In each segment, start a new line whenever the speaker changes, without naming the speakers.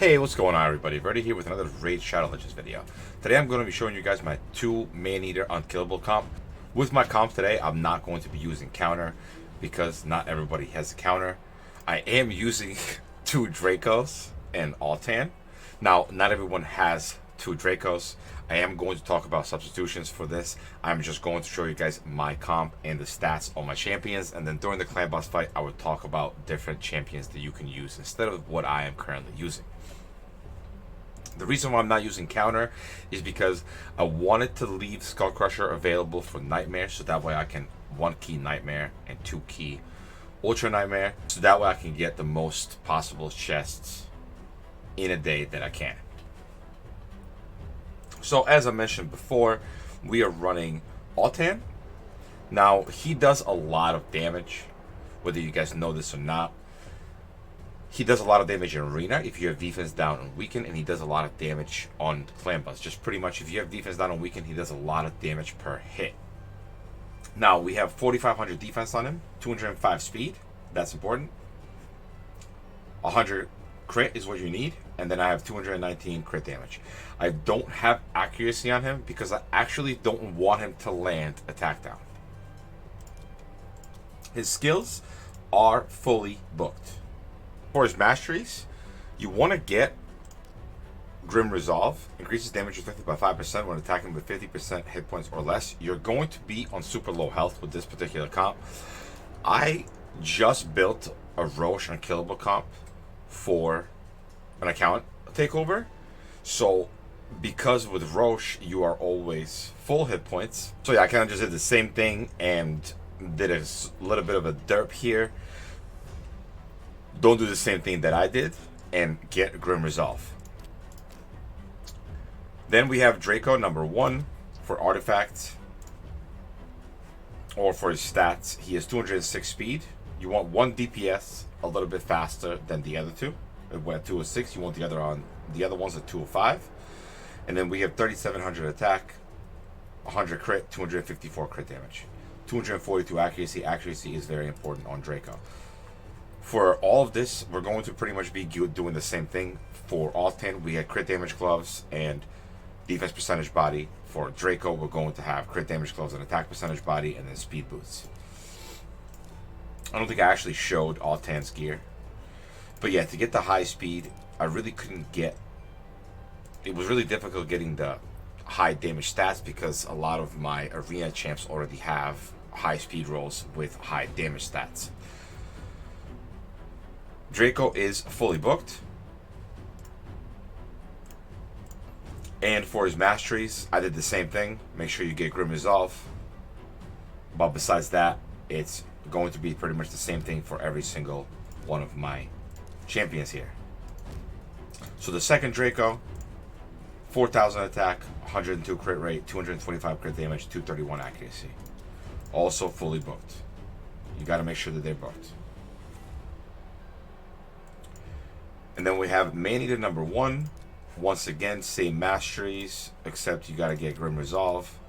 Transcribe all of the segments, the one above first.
Hey, what's going on, everybody? Ready here with another Raid Shadow Legends video. Today I'm going to be showing you guys my 2 Maneater Unkillable comp. With my comp today, I'm not going to be using counter because not everybody has a counter. I am using 2 Dracos and Altan. Now, not everyone has 2 Dracos. I am going to talk about substitutions for this. I'm just going to show you guys my comp and the stats on my champions, and then during the clan boss fight I would talk about different champions that you can use instead of what I am currently using. The reason why I'm not using counter is because I wanted to leave Skull Crusher available for Nightmare, so that way I can 1-key Nightmare and 2-key Ultra Nightmare, so that way I can get the most possible chests in a day that I can. So as I mentioned before, we are running Altan. Now, he does a lot of damage, whether you guys know this or not. He does a lot of damage in Arena if you have defense down on Weaken, and he does a lot of damage on Clan Boss. Just pretty much if you have defense down on Weaken, he does a lot of damage per hit. Now, we have 4,500 defense on him, 205 speed, that's important. 100 crit is what you need, and then I have 219 crit damage. I don't have accuracy on him because I actually don't want him to land attack down. His skills are fully booked. For his masteries, you want to get Grim Resolve. Increases damage inflicted by 5% when attacking with 50% hit points or less. You're going to be on super low health with this particular comp. I just built a Roche Unkillable comp for an account takeover. So because with Roche you are always full hit points. So yeah, I kind of just did the same thing and did a little bit of a derp here. Don't do the same thing that I did and get Grim Resolve. Then we have Draco number 1 for artifacts or for his stats. He has 206 speed. You want 1 DPS a little bit faster than the other 2. At 206, you want the other ones at 205. And then we have 3,700 attack, 100 crit, 254 crit damage, 242 accuracy. Accuracy is very important on Draco. For all of this, we're going to pretty much be doing the same thing. For Altan, we had crit damage gloves and defense percentage body. For Draco, we're going to have crit damage gloves and attack percentage body, and then speed boots. I don't think I actually showed Altan's gear. But yeah, to get the high speed, I really couldn't get... It was really difficult getting the high damage stats because a lot of my arena champs already have high speed rolls with high damage stats. Draco is fully booked. And for his masteries, I did the same thing. Make sure you get Grim Resolve. But besides that, it's going to be pretty much the same thing for every single one of my champions here. So the second Draco, 4,000 attack, 102 crit rate, 225 crit damage, 231 accuracy. Also fully booked. You got to make sure that they're booked. And then we have Maneater number 1. Once again, same masteries, except you got to get Grim Resolve.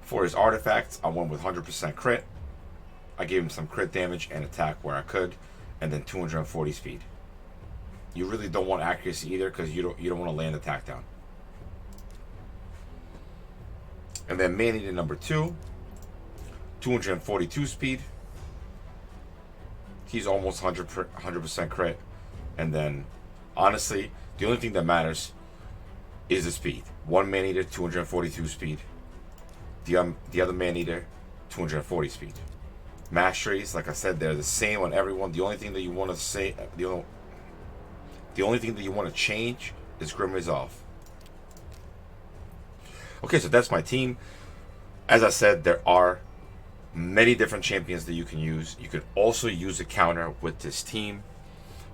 For his artifacts, I went with 100% crit. I gave him some crit damage and attack where I could, and then 240 speed. You really don't want accuracy either because you don't want to land attack down. And then Maneater number 2, 242 speed. He's almost 100% crit. And then, honestly, the only thing that matters is the speed. One Maneater, 242 speed. The other Maneater, 240 speed. Masteries, like I said, they're the same on everyone. The only thing that you want to say, the only thing that you want to change is Grim Resolve. Okay, so that's my team. As I said, there are many different champions that you can use. You could also use a counter with this team,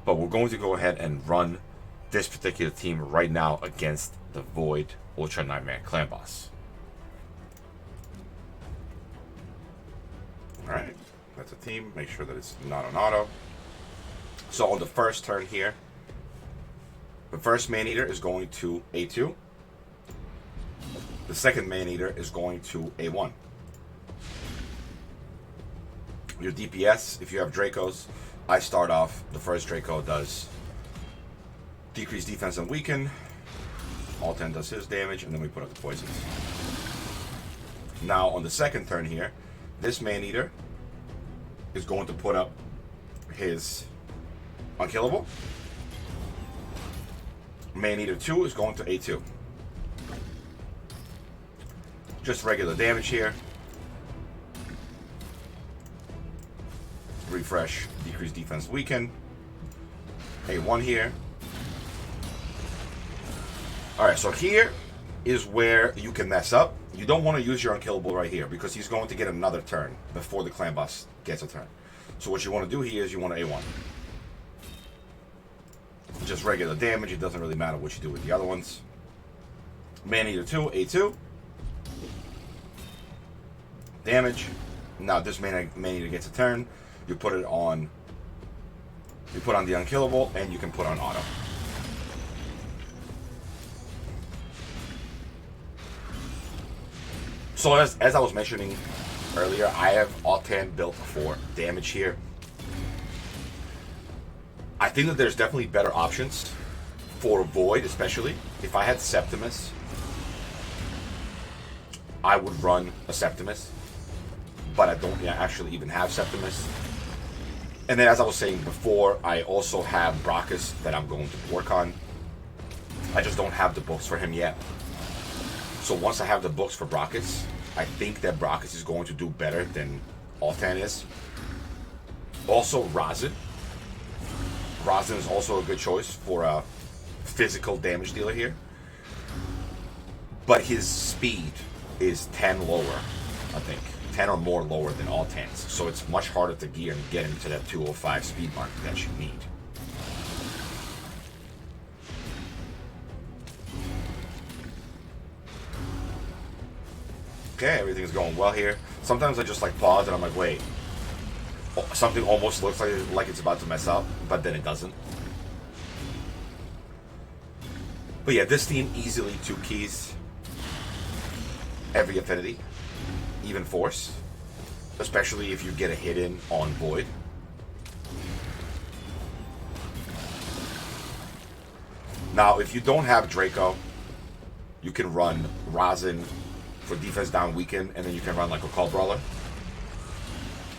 but we're going to go ahead and run this particular team right now against the Void Ultra Nightmare Clan Boss. Alright, that's a team. Make sure that it's not on auto. So on the first turn here, the first Maneater is going to A2. The second Maneater is going to A1. Your DPS, if you have Dracos, I start off, the first Draco does decrease defense and weaken. All 10 does his damage, and then we put up the poisons. Now, on the second turn here, this Maneater is going to put up his Unkillable. Maneater 2 is going to A2. Just regular damage here. Refresh, decrease defense, weaken. A1 here. Alright, so here is where you can mess up. You don't want to use your Unkillable right here because he's going to get another turn before the clan boss gets a turn. So what you want to do here is you want to A1. Just regular damage. It doesn't really matter what you do with the other ones. Maneater 2, A2. Damage. Now this Maneater gets a turn. You put it on. You put on the Unkillable, and you can put on auto. So as I was mentioning earlier, I have Alt-10 built for damage here. I think that there's definitely better options for Void, especially. If I had Septimus, I would run a Septimus, but I don't actually even have Septimus. And then, as I was saying before, I also have Brachus that I'm going to work on. I just don't have the books for him yet. So once I have the books for Brachus, I think that Brachus is going to do better than Alt-10 is. Also, Razin. Razin is also a good choice for a physical damage dealer here. But his speed is 10 lower, I think. 10 or more lower than Alt-10s. So it's much harder to gear and get him to that 205 speed mark that you need. Okay, everything is going well here. Sometimes I just like pause and I'm like, wait. Something almost looks like it's about to mess up, but then it doesn't. But yeah, this team easily 2 keys every affinity, even force, especially if you get a hit in on Void. Now, if you don't have Draco, you can run Razin for defense down weaken, and then you can run like a Call Brawler.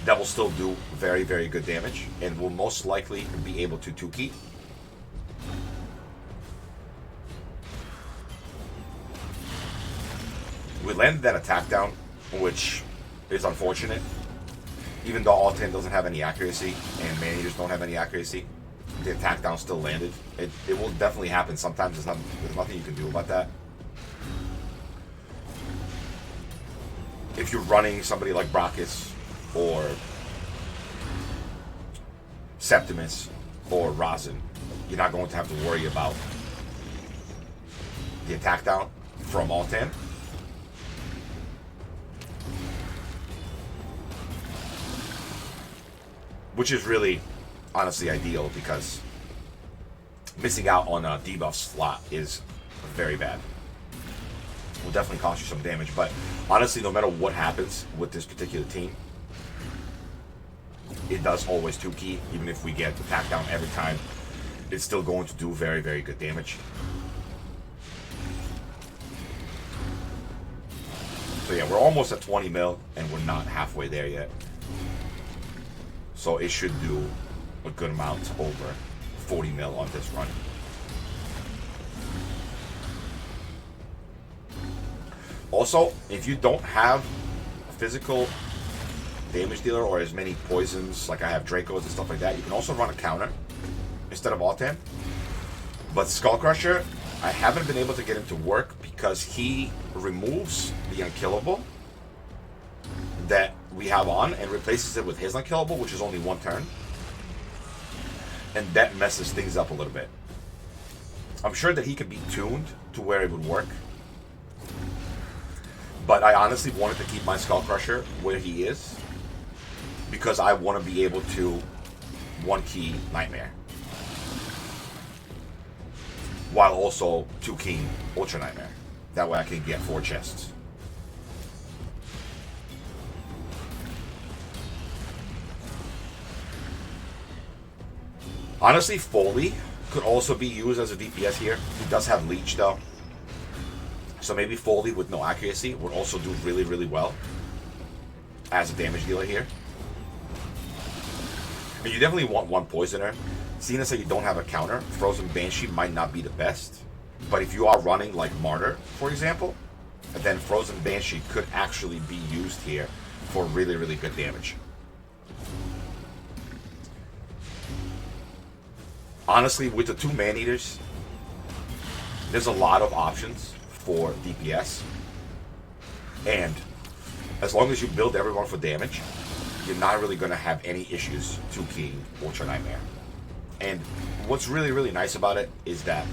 That will still do very, very good damage, and will most likely be able to 2-key. We landed that attack down, which is unfortunate. Even though Alt-10 doesn't have any accuracy, and Maneaters don't have any accuracy, the attack down still landed. It will definitely happen. Sometimes there's nothing you can do about that. If you're running somebody like Brachus, or Septimus, or Razin, you're not going to have to worry about the attack down from Alt-10. Which is really, honestly, ideal, because missing out on a debuff slot is very bad. Will definitely cost you some damage, but honestly, no matter what happens with this particular team, it does always 2-key. Even if we get attack down every time, it's still going to do very, very good damage. So yeah, we're almost at 20 mil, and we're not halfway there yet. So it should do a good amount over 40 mil on this run. Also, if you don't have a physical damage dealer or as many poisons, like I have Dracos and stuff like that, you can also run a counter instead of Alt-10. But Skullcrusher, I haven't been able to get him to work because he removes the Unkillable that we have on and replaces it with his Unkillable, which is only 1 turn. And that messes things up a little bit. I'm sure that he could be tuned to where it would work. But I honestly wanted to keep my Skullcrusher where he is, because I want to be able to 1-key Nightmare, while also 2-keying Ultra Nightmare. That way I can get 4 chests. Honestly, Foley could also be used as a DPS here. He does have Leech though. So maybe Foley with no accuracy would also do really, really well as a damage dealer here. And you definitely want one Poisoner. Seeing as that you don't have a counter, Frozen Banshee might not be the best. But if you are running like Martyr, for example, then Frozen Banshee could actually be used here for really, really good damage. Honestly, with the 2 Maneaters, there's a lot of options for DPS. And as long as you build everyone for damage, you're not really going to have any issues 2-keying Ultra Nightmare. And what's really, really nice about it is that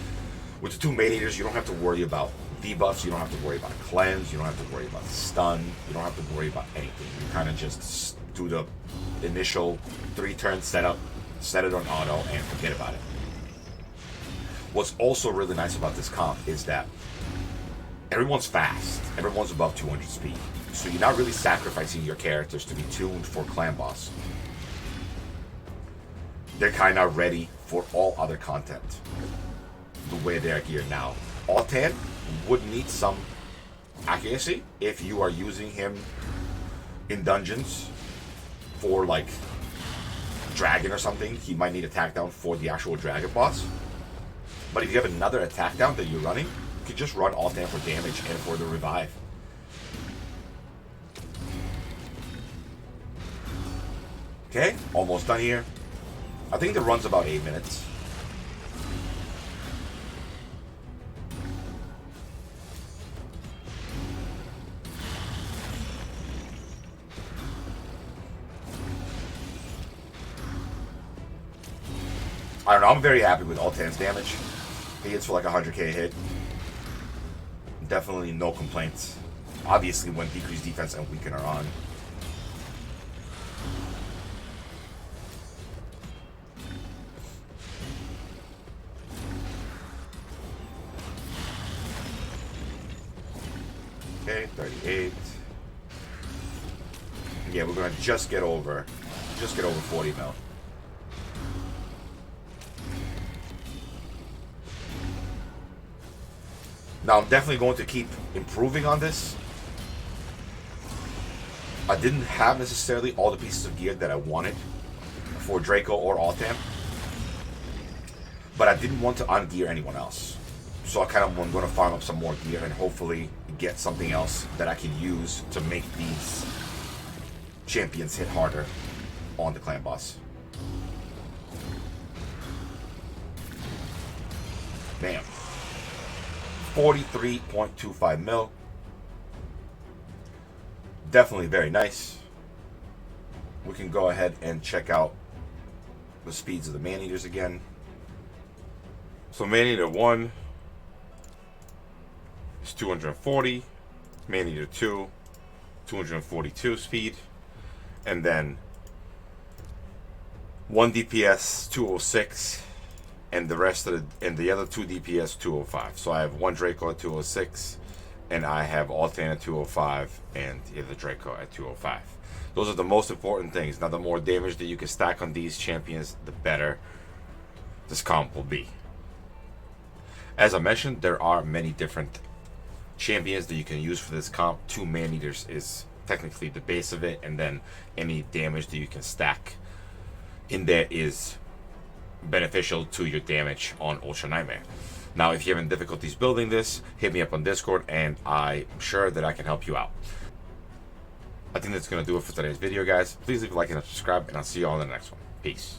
with the 2 Maneaters, you don't have to worry about debuffs, you don't have to worry about cleanse, you don't have to worry about stun, you don't have to worry about anything. You kind of just do the initial 3-turn setup, set it on auto, and forget about it. What's also really nice about this comp is that everyone's fast, everyone's above 200 speed. So you're not really sacrificing your characters to be tuned for Clan Boss. They're kind of ready for all other content the way they're geared now. Altan would need some accuracy if you are using him in dungeons for like dragon or something. He might need attack down for the actual dragon boss. But if you have another attack down that you're running, you can just run Altan for damage and for the revive. Okay, almost done here. I think the run's about 8 minutes. I don't know, I'm very happy with Altan's damage. He hits for like 100k a hit. Definitely no complaints. Obviously when decreased defense and weaken are on. Okay, 38. Yeah, we're gonna just get over 40 mil. Now I'm definitely going to keep improving on this. I didn't have necessarily all the pieces of gear that I wanted for Draco or Altan, but I didn't want to ungear anyone else. So I kind of am going to farm up some more gear and hopefully get something else that I can use to make these champions hit harder on the clan boss. Bam. 43.25 mil. Definitely very nice. We can go ahead and check out the speeds of the Maneaters again. So Maneater 1 is 240, Maneater 2, 242 speed, and then 1 DPS 206, and the rest of the other 2 DPS 205. So I have 1 Draco at 206, and I have Altan at 205, and the other Draco at 205. Those are the most important things. Now, the more damage that you can stack on these champions, the better this comp will be. As I mentioned, there are many different champions that you can use for this comp. 2 Maneaters is technically the base of it, and then any damage that you can stack in there is beneficial to your damage on Ultra Nightmare. Now, if you're having difficulties building this, hit me up on Discord, and I'm sure that I can help you out. I think that's going to do it for today's video, guys. Please leave a like and a subscribe, and I'll see you all in the next one. Peace.